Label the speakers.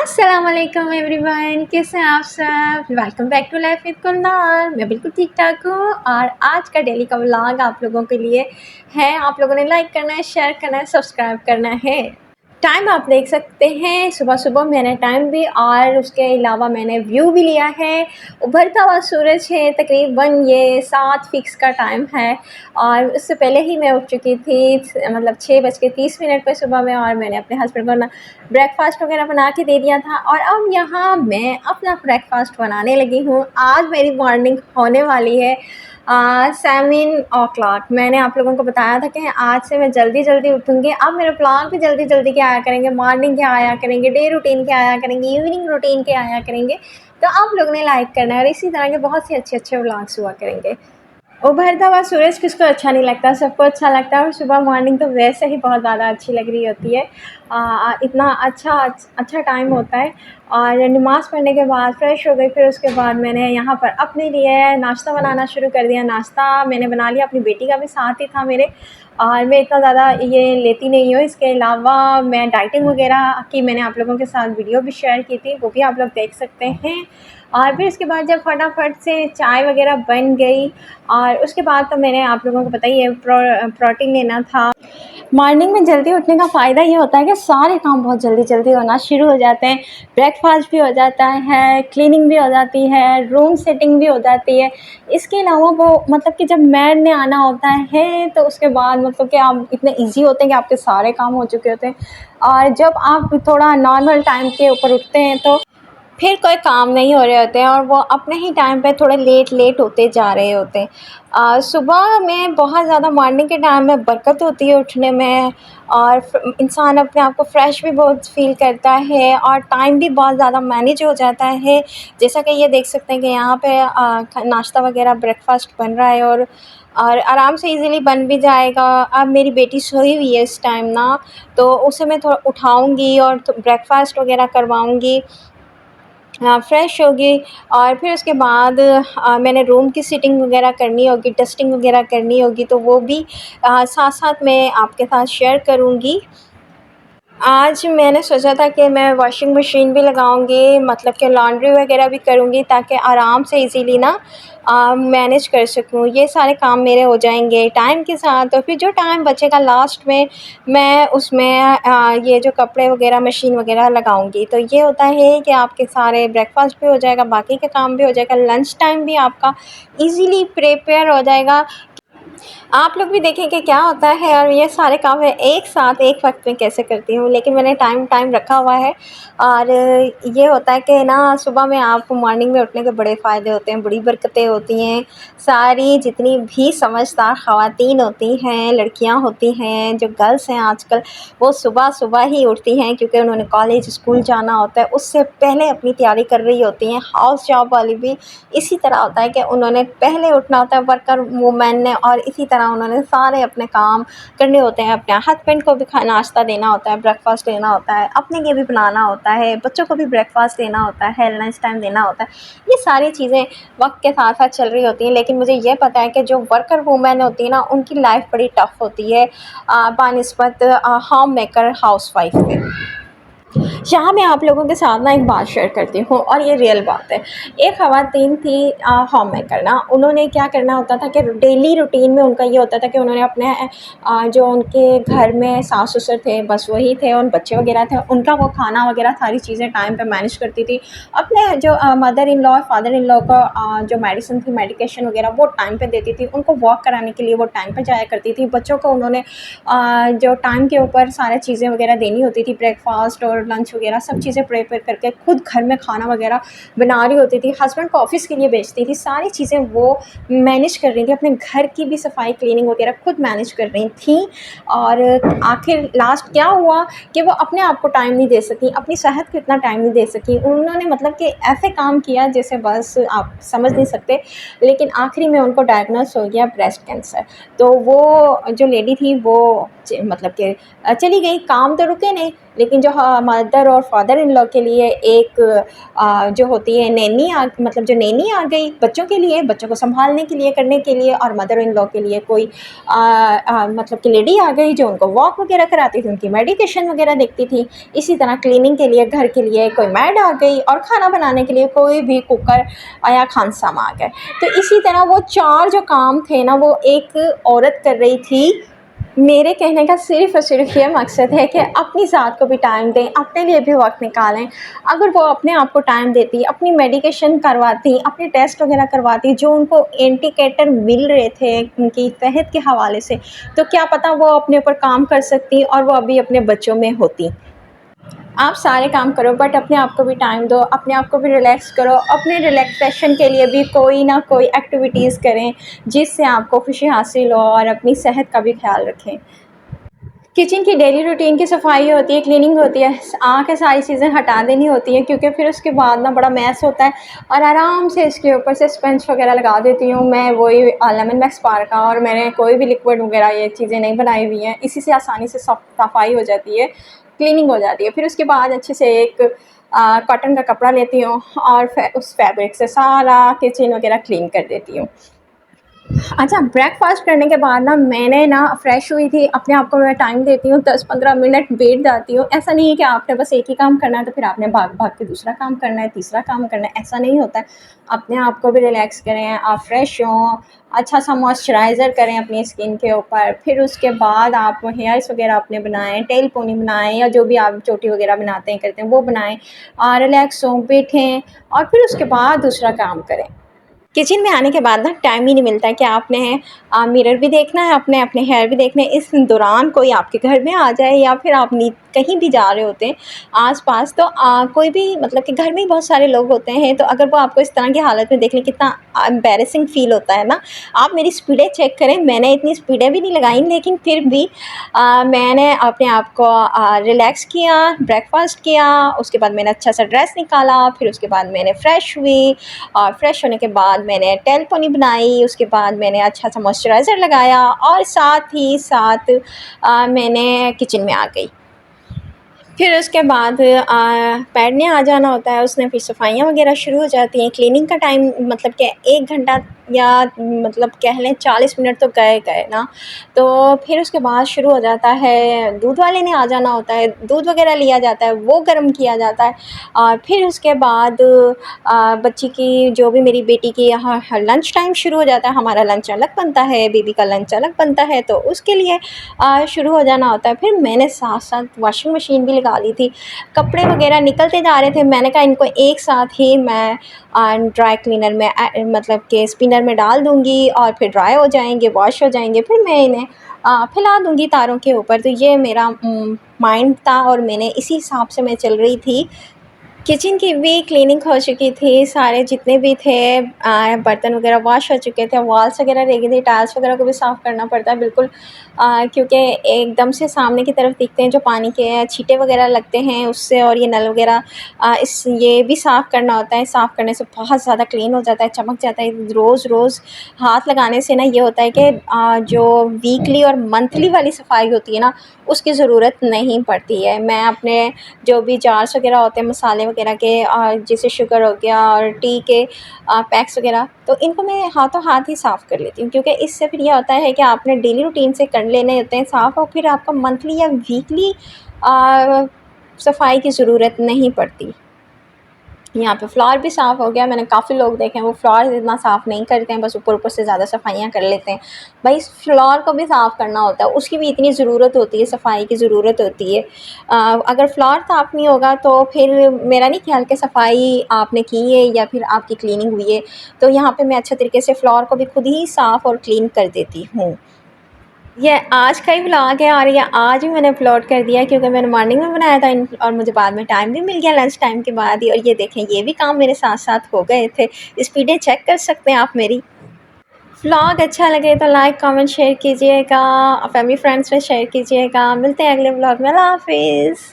Speaker 1: अस्सलाम वालेकुम एवरीवन, कैसे हैं आप सब। Welcome back to life with Kundan. मैं बिल्कुल ठीक ठाक हूँ और आज का डेली का व्लॉग आप लोगों के लिए है। आप लोगों ने लाइक करना है, शेयर करना है, सब्सक्राइब करना है। टाइम आप देख सकते हैं, सुबह सुबह मैंने टाइम भी और उसके अलावा मैंने व्यू भी लिया है। उभरता हुआ सूरज है, तकरीबन ये 7 फिक्स का टाइम है और उससे पहले ही मैं उठ चुकी थी, मतलब 6:30 पे सुबह में। और मैंने अपने हस्बैंड को ना ब्रेकफास्ट वगैरह बना के दे दिया था और अब यहाँ मैं अपना ब्रेकफास्ट बनाने लगी हूँ। आज मेरी मॉर्निंग होने वाली है 7 o'clock। मैंने आप लोगों को बताया था कि आज से मैं जल्दी जल्दी उठूँगी। अब मेरे ब्लॉग भी जल्दी जल्दी के आया करेंगे, मॉर्निंग के आया करेंगे, डे रूटीन के आया करेंगे, इवनिंग रूटीन के आया करेंगे। तो आप लोगों ने लाइक करना है और इसी तरह के बहुत से अच्छे अच्छे व्लॉग्स हुआ करेंगे। उभरता हुआ सूरज किसको अच्छा नहीं लगता, सबको अच्छा लगता है। और सुबह मॉर्निंग तो वैसे ही बहुत ज़्यादा अच्छी लग रही होती है। इतना अच्छा टाइम होता है। और नमाज़ पढ़ने के बाद फ़्रेश हो गई, फिर उसके बाद मैंने यहाँ पर अपने लिए नाश्ता बनाना शुरू कर दिया। नाश्ता मैंने बना लिया, अपनी बेटी का भी साथ ही था मेरे। और मैं इतना ज़्यादा ये लेती नहीं हूँ। इसके अलावा मैं डाइटिंग वगैरह की मैंने आप लोगों के साथ वीडियो भी शेयर की थी, वो भी आप लोग देख सकते हैं। और फिर उसके बाद जब फटाफट से चाय वगैरह बन गई और उसके बाद तो मैंने आप लोगों को पता ही है प्रोटीन लेना था। मॉर्निंग में जल्दी उठने का फ़ायदा ये होता है कि सारे काम बहुत जल्दी जल्दी होना शुरू हो जाते हैं। ब्रेकफास्ट भी हो जाता है, क्लीनिंग भी हो जाती है, रूम सेटिंग भी हो जाती है। इसके अलावा वो मतलब कि जब मैड ने आना होता है तो उसके बाद मतलब कि आप इतने ईजी होते हैं कि आपके सारे काम हो चुके होते हैं। और जब आप थोड़ा नॉर्मल टाइम के ऊपर उठते हैं तो फिर कोई काम नहीं हो रहे होते हैं और वो अपने ही टाइम पे थोड़े लेट होते जा रहे होते हैं। सुबह में बहुत ज़्यादा मॉर्निंग के टाइम में बरकत होती है उठने में और इंसान अपने आप को फ्रेश भी बहुत फ़ील करता है और टाइम भी बहुत ज़्यादा मैनेज हो जाता है। जैसा कि ये देख सकते हैं कि यहाँ पे नाश्ता वगैरह ब्रेकफास्ट बन रहा है और आराम से इजीली बन भी जाएगा। अब मेरी बेटी सोई हुई है इस टाइम ना, तो उसे मैं थोड़ा उठाऊँगी और ब्रेकफास्ट वगैरह करवाऊँगी। फ्रेश होगी और फिर उसके बाद मैंने रूम की सीटिंग वगैरह करनी होगी, डस्टिंग वगैरह करनी होगी, तो वो भी साथ-साथ मैं आपके साथ शेयर करूँगी। आज मैंने सोचा था कि मैं वॉशिंग मशीन भी लगाऊंगी, मतलब कि लॉन्ड्री वगैरह भी करूंगी ताकि आराम से इजीली ना मैनेज कर सकूं। ये सारे काम मेरे हो जाएंगे टाइम के साथ। और फिर जो टाइम बचेगा लास्ट में मैं उसमें ये जो कपड़े वगैरह मशीन वगैरह लगाऊंगी। तो ये होता है कि आपके सारे ब्रेकफास्ट भी हो जाएगा, बाकी का काम भी हो जाएगा, लंच टाइम भी आपका ईज़िली प्रिपेयर हो जाएगा। आप लोग भी देखें कि क्या होता है और ये सारे काम मैं एक साथ एक वक्त में कैसे करती हूँ। लेकिन मैंने टाइम रखा हुआ है। और ये होता है कि ना सुबह में आपको मॉर्निंग में उठने के बड़े फ़ायदे होते हैं, बड़ी बरकतें होती हैं। सारी जितनी भी समझदार ख़वातीन होती हैं, लड़कियाँ होती हैं, जो गर्ल्स हैं आजकल, वो सुबह सुबह ही उठती हैं क्योंकि उन्होंने कॉलेज स्कूल जाना होता है। उससे पहले अपनी तैयारी कर रही होती हैं। हाउस जॉब वाली भी इसी तरह होता है कि उन्होंने पहले उठना होता है, वर्कर वूमेन ने, और इसी तरह उन्होंने सारे अपने काम करने होते हैं। अपने हस्बैंड को भी नाश्ता देना होता है, ब्रेकफास्ट देना होता है, अपने लिए भी बनाना होता है, बच्चों को भी ब्रेकफास्ट देना होता है, लंच टाइम देना होता है। ये सारी चीज़ें वक्त के साथ साथ चल रही होती हैं। लेकिन मुझे ये पता है कि जो वर्कर वूमेन होती है ना, उनकी लाइफ बड़ी टफ होती है बानिस्बत होम मेकर हाउस वाइफ के। यहाँ मैं आप लोगों के साथ ना एक बात शेयर करती हूँ और ये रियल बात है। एक ख़वातीन थी होम मेकर ना, उन्होंने क्या करना होता था कि डेली रूटीन में उनका ये होता था कि उन्होंने अपने जो उनके घर में सास ससुर थे, बस वही थे, उन बच्चे वगैरह थे, उनका वो खाना वगैरह सारी चीज़ें टाइम पे मैनेज करती थी। अपने जो mother in law father in law का जो मेडिसिन थी, मेडिकेशन वगैरह वो टाइम पे देती थी। उनको वॉक कराने के लिए वो टाइम पे जाया करती थी। बच्चों को उन्होंने जो टाइम के ऊपर सारी चीज़ें वगैरह देनी होती थी, ब्रेकफास्ट और लंच वगैरह सब चीज़ें प्रिपेयर करके खुद घर में खाना वगैरह बना रही होती थी। हस्बैंड को ऑफिस के लिए भेजती थी। सारी चीज़ें वो मैनेज कर रही थी, अपने घर की भी सफाई क्लीनिंग वगैरह खुद मैनेज कर रही थी। और आखिर लास्ट क्या हुआ कि वो अपने आप को टाइम नहीं दे सकी, अपनी सेहत को इतना टाइम नहीं दे सकी। उन्होंने मतलब कि ऐसे काम किया जैसे बस आप समझ नहीं सकते। लेकिन आखिरी में उनको डायग्नोस हो गया ब्रेस्ट कैंसर। तो वो जो लेडी थी वो मतलब कि चली गई, काम तो रुके नहीं। लेकिन जो मदर और फादर इन लॉ के लिए एक जो होती है नैनी मतलब जो नैनी आ गई बच्चों के लिए, बच्चों को संभालने के लिए, करने के लिए, और मदर इन लॉ के लिए कोई मतलब कि लेडी आ गई जो उनको वॉक वगैरह कराती थी, उनकी मेडिकेशन वगैरह देखती थी। इसी तरह क्लीनिंग के लिए घर के लिए कोई मैड आ गई, और खाना बनाने के लिए कोई भी कुकर या खानसामा आ गए। तो इसी तरह वो 4 जो काम थे ना वो एक औरत कर रही थी। मेरे कहने का सिर्फ़ और सिर्फ़ ये मकसद है कि अपनी ज़ात को भी टाइम दें, अपने लिए भी वक़्त निकालें। अगर वो अपने आप को टाइम देती, अपनी मेडिकेशन करवाती, अपने टेस्ट वग़ैरह करवाती जो उनको इंडिकेटर मिल रहे थे उनकी सेहत के हवाले से, तो क्या पता वो अपने ऊपर काम कर सकती और वो अभी अपने बच्चों में होती। आप सारे काम करो बट अपने आप को भी टाइम दो, अपने आप को भी रिलैक्स करो, अपने रिलैक्सेशन के लिए भी कोई ना कोई एक्टिविटीज़ करें जिससे आपको खुशी हासिल हो, और अपनी सेहत का भी ख़्याल रखें। किचन की डेली रूटीन की सफाई होती है, क्लीनिंग होती है, आके सारी चीज़ें हटा देनी होती हैं क्योंकि फिर उसके बाद ना बड़ा मैस होता है, और आराम से इसके ऊपर से स्पंज वगैरह लगा देती हूँ मैं, वही लेमन मैक्स पार का, और मैंने कोई भी लिक्विड वगैरह ये चीज़ें नहीं बनाई हुई हैं। इसी से आसानी से सफाई हो जाती है, क्लीनिंग हो जाती है। फिर उसके बाद अच्छे से एक कॉटन का कपड़ा लेती हूँ और उस फैब्रिक से सारा किचन वगैरह क्लीन कर देती हूँ। अच्छा, ब्रेकफ़ास्ट करने के बाद ना मैंने ना फ्रेश हुई थी, अपने आप को मैं टाइम देती हूँ, 10-15 मिनट बैठ जाती हूँ। ऐसा नहीं है कि आपने बस एक ही काम करना है तो फिर आपने भाग-भाग के दूसरा काम करना है, तीसरा काम करना है, ऐसा नहीं होता है। अपने आप को भी रिलैक्स करें, आप फ्रेश हों, अच्छा-सा मॉइस्चराइज़र करें अपनी स्किन के ऊपर, फिर उसके बाद आप हेयर्स वगैरह अपने बनाएँ, टेल पोनी बनाएँ या जो भी आप चोटी वगैरह बनाते हैं, करते हैं, वो बनाएँ। रिलैक्स हों, बैठें और फिर उसके बाद दूसरा काम करें। किचन में आने के बाद ना टाइम ही नहीं मिलता है कि आपने मिरर भी देखना है, अपने अपने हेयर भी देखने हैं। इस दौरान कोई आपके घर में आ जाए या फिर आप कहीं भी जा रहे होते हैं आस-पास, तो कोई भी मतलब कि घर में ही बहुत सारे लोग होते हैं, तो अगर वो आपको इस तरह की हालत में देख लें, कितना एम्बैरेसिंग फ़ील होता है ना। आप मेरी स्पीडें चेक करें, मैंने इतनी स्पीडें भी नहीं लगाई, लेकिन फिर भी मैंने अपने आप को रिलैक्स किया, ब्रेकफ़ास्ट किया, उसके बाद मैंने अच्छा-सा ड्रेस निकाला, फिर उसके बाद मैंने फ्रेश हुई, और फ्रेश होने के बाद मैंने टेल पोनी बनाई, उसके बाद मैंने अच्छा-सा मॉइस्चराइज़र लगाया, और साथ ही साथ मैंने किचन में आ गई। फिर उसके बाद पैड ने आ जाना होता है, उसने फिर सफाइयाँ वगैरह शुरू हो जाती हैं। क्लीनिंग का टाइम मतलब कि 1 घंटा या मतलब कह लें 40 मिनट तो गए ना। तो फिर उसके बाद शुरू हो जाता है, दूध वाले ने आ जाना होता है, दूध वगैरह लिया जाता है, वो गर्म किया जाता है। और फिर उसके बाद बच्ची की जो भी मेरी बेटी की यहाँ लंच टाइम शुरू हो जाता है, हमारा लंच अलग बनता है, बेबी का लंच अलग बनता है, तो उसके लिए शुरू हो जाना होता है। फिर मैंने साथ-साथ वॉशिंग मशीन भी लगा ली थी, कपड़े वगैरह निकलते जा रहे थे, मैंने कहा इनको एक साथ ही मैं ड्राई क्लीनर में मतलब कि स्पिनर में डाल दूँगी और फिर ड्राई हो जाएँगे, वॉश हो जाएँगे, फिर मैं इन्हें फैला दूँगी तारों के ऊपर। तो ये मेरा माइंड था और मैंने इसी हिसाब से मैं चल रही थी। किचन की भी क्लीनिंग हो चुकी थी, सारे जितने भी थे बर्तन वगैरह वॉश हो चुके थे, वॉल्स वगैरह रह गई थी, टाइल्स वगैरह को भी साफ़ करना पड़ता है बिल्कुल, क्योंकि एकदम से सामने की तरफ दिखते हैं जो पानी के छींटे वगैरह लगते हैं उससे, और ये नल वगैरह ये भी साफ़ करना होता है। साफ़ करने से बहुत ज़्यादा क्लीन हो जाता है, चमक जाता है। रोज़ हाथ लगाने से ना ये होता है कि जो वीकली और मंथली वाली सफाई होती है ना, उसकी ज़रूरत नहीं पड़ती है। मैं अपने जो भी जार्स वगैरह होते हैं मसाले वगैरह के, जैसे शुगर हो गया और टी के पैक्स वगैरह, तो इनको मैं हाथों हाथ ही साफ़ कर लेती हूँ, क्योंकि इससे फिर ये होता है कि आपने डेली रूटीन से कर लेने होते हैं साफ़, और फिर आपका मंथली या वीकली सफाई की ज़रूरत नहीं पड़ती। यहाँ पे फ्लोर भी साफ़ हो गया। मैंने काफ़ी लोग देखे हैं वो फ्लोर इतना साफ़ नहीं करते हैं, बस ऊपर-ऊपर से ज़्यादा सफाइयाँ कर लेते हैं। भाई फ्लोर को भी साफ़ करना होता है, उसकी भी इतनी ज़रूरत होती है, सफाई की ज़रूरत होती है। अगर फ्लोर साफ़ नहीं होगा तो फिर मेरा नहीं ख्याल कि सफाई आपने की है या फिर आपकी क्लीनिंग हुई है। तो यहाँ पे मैं अच्छे तरीके से फ्लोर को भी खुद ही साफ़ और क्लीन कर देती हूँ। ये आज का ही व्लॉग है, और ये आज ही मैंने अपलोड कर दिया क्योंकि मैंने मॉर्निंग में बनाया था और मुझे बाद में टाइम भी मिल गया लंच टाइम के बाद ही। और ये देखें, ये भी काम मेरे साथ-साथ हो गए थे। स्पीडें चेक कर सकते हैं आप मेरी। व्लॉग अच्छा लगे तो लाइक, कमेंट, शेयर कीजिएगा, फैमिली फ्रेंड्स में शेयर कीजिएगा। मिलते हैं अगले व्लॉग में। अल्लाह हाफ़िज़।